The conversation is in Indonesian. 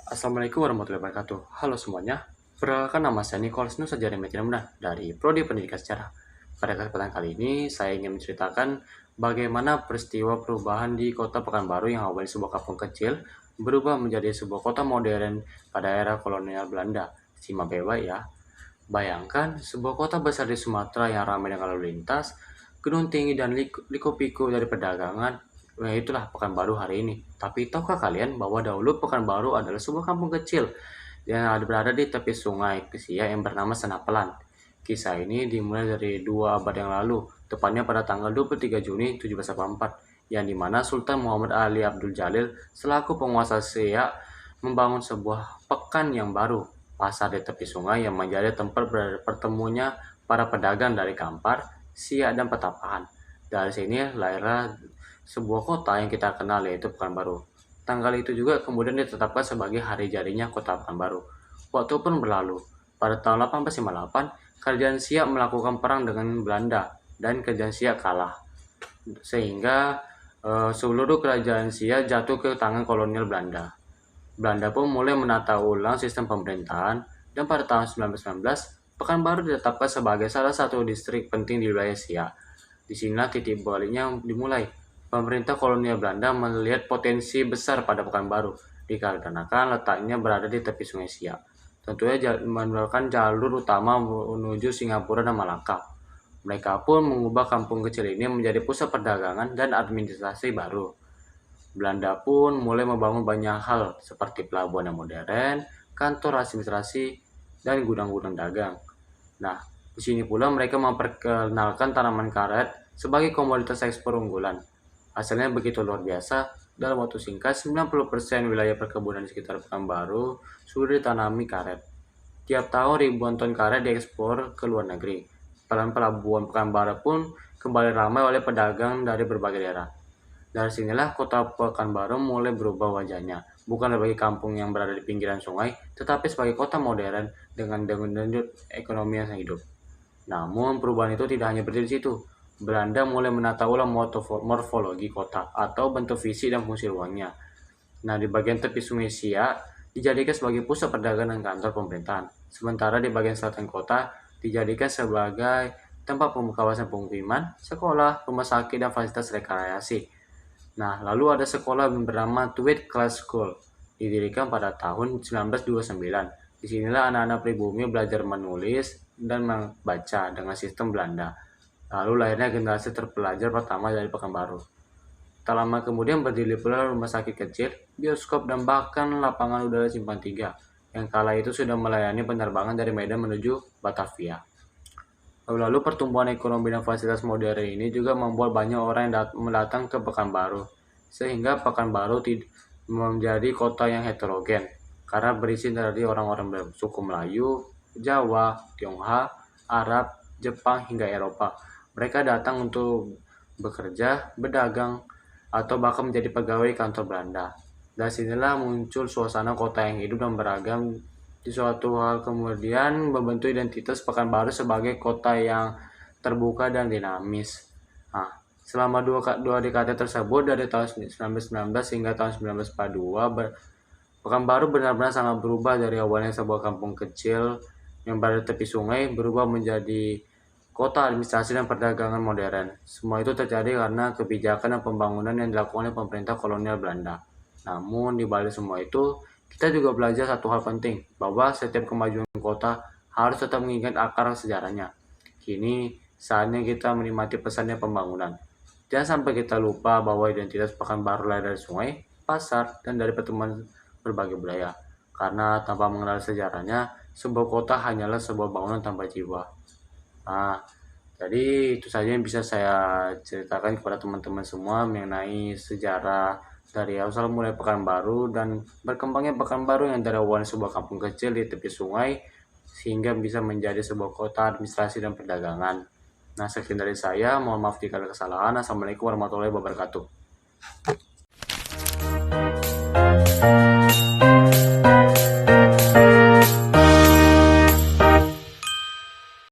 Assalamualaikum warahmatullahi wabarakatuh. Halo semuanya, perkenalkan nama saya Nicholas Nusa Muda dari Prodi Pendidikan Sejarah. Pada kesempatan kali ini, saya ingin menceritakan bagaimana peristiwa perubahan di kota Pekanbaru yang awalnya sebuah kampung kecil berubah menjadi sebuah kota modern pada era kolonial Belanda. Simak baik-baik ya. Bayangkan sebuah kota besar di Sumatera yang ramai dengan lalu lintas, gedung tinggi dan liku-piku dari perdagangan. Nah, itulah Pekanbaru hari ini. Tapi tahukah kalian bahwa dahulu Pekanbaru adalah sebuah kampung kecil yang berada di tepi sungai Siak yang bernama Senapelan. Kisah ini dimulai dari 2 abad yang lalu, tepatnya pada tanggal 23 Juni 1784, yang dimana Sultan Muhammad Ali Abdul Jalil selaku penguasa Siak membangun sebuah pekan yang baru, pasar di tepi sungai yang menjadi tempat bertemunya para pedagang dari Kampar, Siak, dan Petapahan. Dari sini lahirlah sebuah kota yang kita kenal, yaitu Pekanbaru. Tanggal itu juga kemudian ditetapkan sebagai hari jadinya kota Pekanbaru. Waktu pun berlalu. Pada tahun 1858, kerajaan Siak melakukan perang dengan Belanda dan kerajaan Siak kalah. Sehingga seluruh kerajaan Siak jatuh ke tangan kolonial Belanda. Belanda pun mulai menata ulang sistem pemerintahan dan pada tahun 1919, Pekanbaru ditetapkan sebagai salah satu distrik penting di wilayah Siak. Di sinilah titik baliknya dimulai. Pemerintah kolonial Belanda melihat potensi besar pada Pekanbaru dikarenakan letaknya berada di tepi Sungai Siak. Tentunya merupakan jalur utama menuju Singapura dan Malaka. Mereka pun mengubah kampung kecil ini menjadi pusat perdagangan dan administrasi baru. Belanda pun mulai membangun banyak hal seperti pelabuhan yang modern, kantor administrasi, dan gudang-gudang dagang. Nah, di sini pula mereka memperkenalkan tanaman karet sebagai komoditas ekspor unggulan. Hasilnya begitu luar biasa, dalam waktu singkat 90% wilayah perkebunan di sekitar Pekanbaru sudah ditanami karet. Tiap tahun ribuan ton karet diekspor ke luar negeri. Pelabuhan Pekanbaru pun kembali ramai oleh pedagang dari berbagai daerah. Dari sinilah kota Pekanbaru mulai berubah wajahnya, bukan sebagai kampung yang berada di pinggiran sungai, tetapi sebagai kota modern dengan denyut ekonomi yang hidup. Namun perubahan itu tidak hanya berdiri di situ. Belanda mulai menata ulang morfologi kota atau bentuk fisik dan fungsi ruangnya. Nah, di bagian tepi Sungai Siak dijadikan sebagai pusat perdagangan dan kantor pemerintahan. Sementara di bagian selatan kota dijadikan sebagai tempat kawasan pemukiman, sekolah, rumah sakit, dan fasilitas rekreasi. Nah, lalu ada sekolah bernama Tweed Class School, didirikan pada tahun 1929. Disinilah anak-anak pribumi belajar menulis dan membaca dengan sistem Belanda. Lalu lahirnya generasi terpelajar pertama dari Pekanbaru. Tak lama kemudian berdiri pula rumah sakit kecil, bioskop, dan bahkan lapangan udara Simpang 3, yang kala itu sudah melayani penerbangan dari Medan menuju Batavia. Lalu pertumbuhan ekonomi dan fasilitas modern ini juga membuat banyak orang yang datang ke Pekanbaru, sehingga Pekanbaru menjadi kota yang heterogen, karena berisi dari orang-orang bersuku Melayu, Jawa, Tionghoa, Arab, Jepang, hingga Eropa. Mereka datang untuk bekerja, berdagang, atau bahkan menjadi pegawai kantor Belanda. Dari sinilah muncul suasana kota yang hidup dan beragam. Di suatu hal kemudian membentuk identitas Pekanbaru sebagai kota yang terbuka dan dinamis. Nah, selama dua dekade tersebut dari tahun 1919 hingga tahun 1942, Pekanbaru benar-benar sangat berubah dari awalnya sebuah kampung kecil yang berada di tepi sungai berubah menjadi kota administrasi dan perdagangan modern. Semua itu terjadi karena kebijakan dan pembangunan yang dilakukan oleh pemerintah kolonial Belanda. Namun di balik semua itu, kita juga belajar satu hal penting, bahwa setiap kemajuan kota harus tetap mengingat akar sejarahnya. Kini saatnya kita menikmati pesannya pembangunan. Jangan sampai kita lupa bahwa identitas Pekanbaru lahir dari sungai, pasar, dan dari pertemuan berbagai budaya. Karena tanpa mengenal sejarahnya, sebuah kota hanyalah sebuah bangunan tanpa jiwa. Nah, jadi itu saja yang bisa saya ceritakan kepada teman-teman semua mengenai sejarah dari asal mulai Pekanbaru dan berkembangnya Pekanbaru yang dari awalnya sebuah kampung kecil di tepi sungai sehingga bisa menjadi sebuah kota administrasi dan perdagangan. Nah, sekian dari saya. Mohon maaf jika ada kesalahan. Assalamualaikum warahmatullahi wabarakatuh.